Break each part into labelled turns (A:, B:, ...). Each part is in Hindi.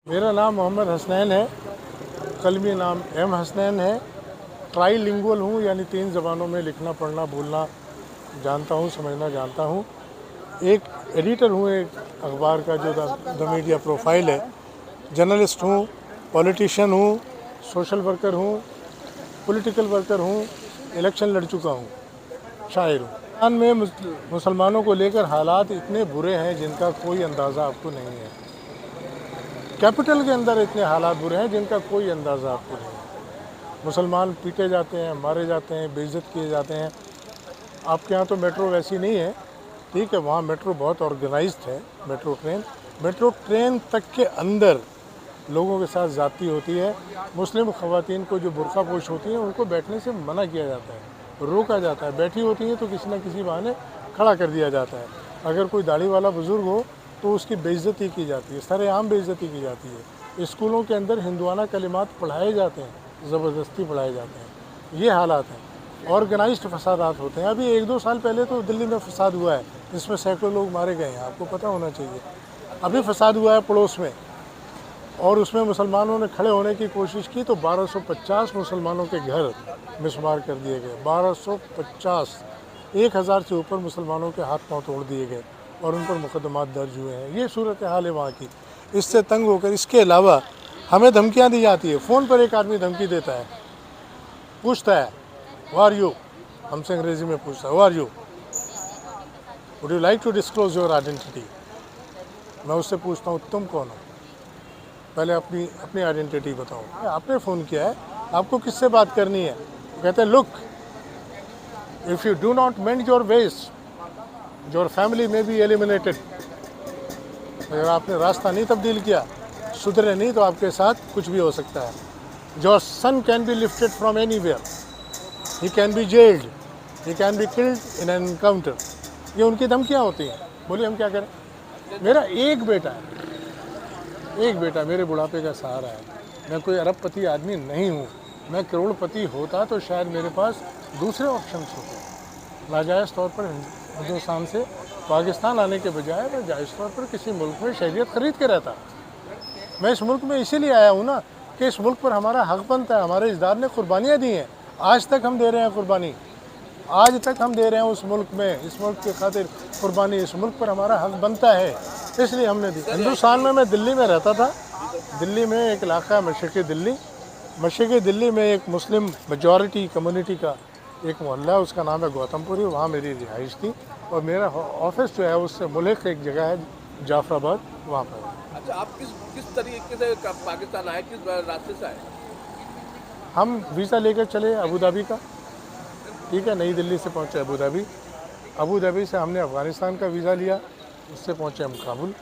A: मेरा नाम मोहम्मद हसनैन है। कलमी नाम एम हसनैन है। ट्राईलिंगुअल हूँ, यानी 3 ज़बानों में लिखना पढ़ना बोलना जानता हूँ, समझना जानता हूँ। एक एडिटर हूँ एक अखबार का जो द मीडिया प्रोफाइल है। जर्नलिस्ट हूँ, पॉलिटिशियन हूँ, सोशल वर्कर हूँ, पॉलिटिकल वर्कर हूँ, इलेक्शन लड़ चुका हूँ, शायर हूँ। पाकिस्तान में मुसलमानों को लेकर हालात इतने बुरे हैं जिनका कोई अंदाज़ा आपको नहीं है। कैपिटल के अंदर इतने हालात बुरे हैं जिनका कोई अंदाज़ा आपको नहीं है। मुसलमान पीटे जाते हैं, मारे जाते हैं, बेइज्जत किए जाते हैं। आपके यहाँ तो मेट्रो वैसी नहीं है, ठीक है, वहाँ मेट्रो बहुत ऑर्गेनाइज्ड है। मेट्रो ट्रेन तक के अंदर लोगों के साथ ज़्यादती होती है। मुस्लिम ख़वातीन को जो बुर्का पोश होती हैं उनको बैठने से मना किया जाता है, रोका जाता है। बैठी होती हैं तो किसी न किसी बहाने खड़ा कर दिया जाता है। अगर कोई दाढ़ी वाला बुज़ुर्ग हो तो उसकी बेइज्जती की जाती है, सरेआम बेइज्जती की जाती है। स्कूलों के अंदर हिंदुआना कलिमात पढ़ाए जाते हैं, ज़बरदस्ती पढ़ाए जाते हैं। ये हालात हैं। ऑर्गेनाइज्ड फसादात होते हैं। अभी 1-2 साल पहले तो दिल्ली में फसाद हुआ है जिसमें सैकड़ों लोग मारे गए हैं, आपको पता होना चाहिए। अभी फसाद हुआ है पड़ोस में, और उसमें मुसलमानों ने खड़े होने की कोशिश की तो 1250 मुसलमानों के घर मिसमार कर दिए गए। 1250, 1000 से ऊपर मुसलमानों के हाथ पांव तोड़ दिए गए और उन पर मुकदमात दर्ज हुए हैं। ये सूरत हाल है वहाँ की। इससे तंग होकर इसके अलावा हमें धमकियाँ दी जाती है। फ़ोन पर एक आदमी धमकी देता है, पूछता है हू आर यू, हमसे अंग्रेज़ी में पूछता है who are you, would you like to disclose your identity. मैं उससे पूछता हूँ तुम कौन हो, पहले अपनी आइडेंटिटी बताओ। आपने फ़ोन किया है, आपको किससे बात करनी है। वो कहते हैं look, if you do not mend your ways your family में बी एलिमिनेटेड। अगर आपने रास्ता नहीं तब्दील किया, सुधरे नहीं, तो आपके साथ कुछ भी हो सकता है। Your son can be lifted from anywhere, he can be gelled, he can be killed in an encounter. ये उनकी धमकियाँ होती हैं। बोलिए हम क्या करें। मेरा एक बेटा मेरे बुढ़ापे का सहारा है। मैं कोई अरबपति आदमी नहीं हूँ। मैं करोड़पति होता तो शायद मेरे पास दूसरे ऑप्शंस होते। नाजायज़ तौर पर हिंदुस्तान से पाकिस्तान आने के बजाय मैं जायज़ तौर पर किसी मुल्क में शहरियत ख़रीद के रहता। मैं इस मुल्क में इसीलिए आया हूँ ना कि इस मुल्क पर हमारा हक़ बनता है। हमारे इजदार ने कुर्बानियाँ दी हैं, आज तक हम दे रहे हैं कुर्बानी, आज तक हम दे रहे हैं उस मुल्क में, इस मुल्क के खातिर कुर्बानी। इस मुल्क पर हमारा हक़ बनता है, इसलिए हमने दी। हिंदुस्तान में मैं दिल्ली में रहता था। दिल्ली में एक इलाका है मशरक़ी दिल्ली में एक मुस्लिम मेजॉरिटी कम्युनिटी का एक मोहल्ला है, उसका नाम है गौतमपुरी। वहाँ मेरी रिहाइश थी और मेरा ऑफिस जो है उससे मुल्क एक जगह है जाफराबाद, वहाँ पर।
B: अच्छा, आप किस तरीके से पाकिस्तान आए, किस रास्ते से आए?
A: हम वीज़ा लेकर चले अबू धाबी का, ठीक है, नई दिल्ली से पहुँचे अबू धाबी से हमने अफ़गानिस्तान का वीज़ा लिया, उससे पहुँचे हम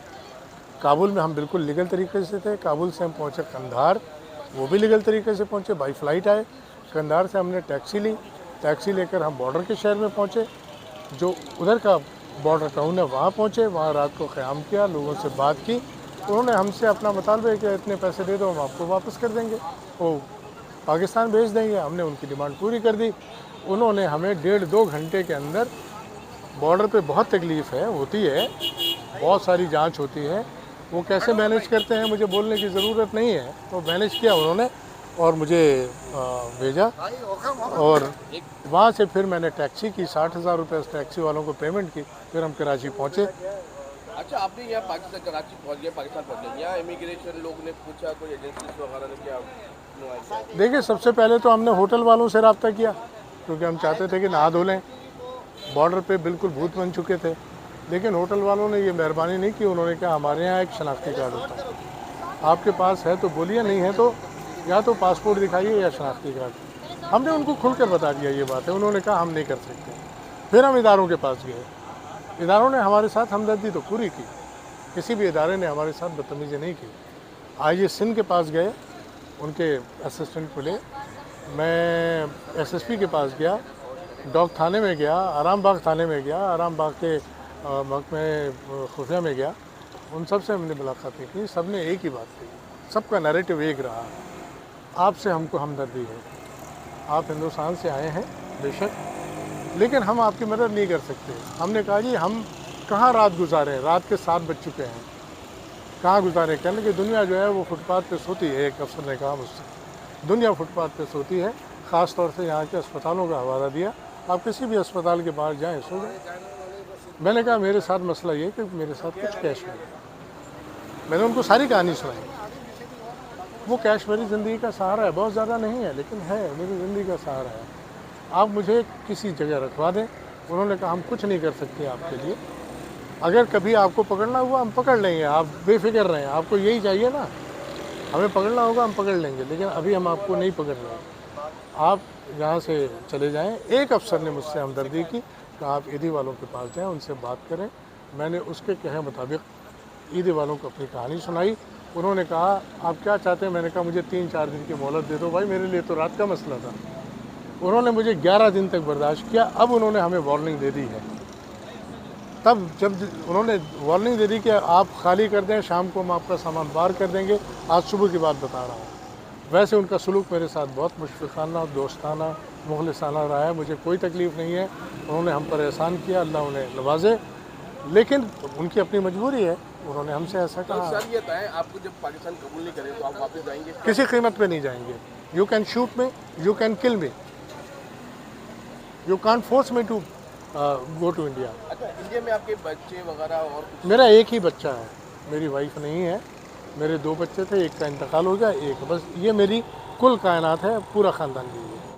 A: काबुल में हम बिल्कुल लीगल तरीके से थे। काबुल से हम पहुँचे कंधार, वो भी लीगल तरीके से पहुँचे, बाई फ़्लाइट आए। कंधार से हमने टैक्सी लेकर हम बॉर्डर के शहर में पहुँचे, जो उधर का बॉर्डर टाउन है, वहाँ पहुँचे। वहाँ रात को क़याम किया, लोगों से बात की। उन्होंने हमसे अपना मुतालबा कि इतने पैसे दे दो, हम आपको वापस कर देंगे, वो पाकिस्तान भेज देंगे। हमने उनकी डिमांड पूरी कर दी। उन्होंने हमें 1.5-2 घंटे के अंदर, बॉर्डर पे बहुत तकलीफ़ होती है, बहुत सारी जांच होती है, वो कैसे मैनेज करते हैं मुझे बोलने की ज़रूरत नहीं है, तो मैनेज किया उन्होंने और मुझे भेजा। और वहाँ से फिर मैंने टैक्सी की, 60,000 रुपये टैक्सी वालों को पेमेंट की, फिर हम कराची पहुँचे।
B: अच्छा, आपने यहाँ पाकिस्तान कराची पहुँच गया, पाकिस्तान पहुँच गए, यहाँ इमिग्रेशन लोग ने पूछा, कोई एजेंसी वगैरह ने क्या?
A: देखिए, सबसे पहले तो हमने होटल वालों से रब्ता किया, क्योंकि हम चाहते थे कि नहा धो लें। बॉर्डर पे बिल्कुल भूत बन चुके थे, लेकिन होटल वालों ने ये मेहरबानी नहीं की। उन्होंने कहा हमारे यहाँ एक शनाख्ती कार्ड होता है, आपके पास है तो बोलिए, नहीं है तो या तो पासपोर्ट दिखाइए या शनाख्ती कार्ड। हमने उनको खुल कर बता दिया ये बात है। उन्होंने कहा हम नहीं कर सकते। फिर हम इदारों के पास गए, इदारों ने हमारे साथ हमदर्दी तो पूरी की, किसी भी इदारे ने हमारे साथ बदतमीज़ी नहीं की। IG सिंध के पास गए, उनके असिस्टेंट मिले। मैं SSP के पास गया, डॉग थाने में गया, आराम बाग थाने में गया, आराम बाग के महकमे खुफिया में गया। उन सब से हमने मुलाकातें की। सब ने एक ही बात कही, सबका नैरेटिव एक रहा, आपसे हमको हमदर्दी है, आप हिंदुस्तान से आए हैं बेशक, लेकिन हम आपकी मदद नहीं कर सकते। हमने कहा जी हम कहाँ रात गुजारें, रात के 7 बज चुके हैं, कहाँ गुजारे, कहने कि दुनिया जो है वो फुटपाथ पे सोती है। एक अफसर ने कहा मुझसे, दुनिया फुटपाथ पे सोती है। ख़ास तौर से यहाँ के अस्पतालों का हवाला दिया, आप किसी भी अस्पताल के बाहर जाएँ सो जाए। मैंने कहा मेरे साथ मसला ये कि मेरे साथ कुछ कैश नहीं है। मैंने उनको सारी कहानी सुनाई। वो कैश मेरी ज़िंदगी का सहारा है, बहुत ज़्यादा नहीं है लेकिन है, मेरी ज़िंदगी का सहारा है। आप मुझे किसी जगह रखवा दें। उन्होंने कहा हम कुछ नहीं कर सकते आपके लिए, अगर कभी आपको पकड़ना हुआ हम पकड़ लेंगे, आप बेफिक्र रहें। आपको यही चाहिए ना, हमें पकड़ना होगा हम पकड़ लेंगे, लेकिन अभी हम आपको नहीं पकड़ रहे, आप यहाँ से चले जाएं। एक अफसर ने मुझसे हमदर्दी की कि आप ईदी वालों के पास जाएं, उनसे बात करें। मैंने उसके कहे मुताबिक ईदी वालों को अपनी कहानी सुनाई। उन्होंने कहा आप क्या चाहते हैं? मैंने कहा मुझे 3-4 दिन की मोहलत दे दो। भाई मेरे लिए तो रात का मसला था। उन्होंने मुझे 11 दिन तक बर्दाश्त किया। अब उन्होंने हमें वार्निंग दे दी है। तब जब उन्होंने वार्निंग दे दी कि आप खाली कर दें, शाम को हम आपका सामान बाहर कर देंगे, आज सुबह की बात बता रहा हूँ। वैसे उनका सलूक मेरे साथ बहुत मुशफ़िक़ाना, दोस्ताना, मुख़लिसाना रहा है। मुझे कोई तकलीफ़ नहीं है। उन्होंने हम पर एहसान किया, अल्लाह उन्हें नवाजे, लेकिन उनकी अपनी मजबूरी है। उन्होंने हमसे ऐसा
B: तो
A: कहा।
B: सर ये बताएं, आपको जब पाकिस्तान कबूल नहीं करे तो आप वापस जाएंगे?
A: किसी कीमत पे नहीं जाएंगे। You can shoot me, you can kill me, you can't force me to go to India.
B: अच्छा, इंडिया में आपके बच्चे वगैरह और कुछ?
A: मेरा एक ही बच्चा है, मेरी वाइफ नहीं है। मेरे 2 बच्चे थे, एक का इंतकाल हो गया, एक बस। ये मेरी कुल कायनात है, पूरा ख़ानदान यही है।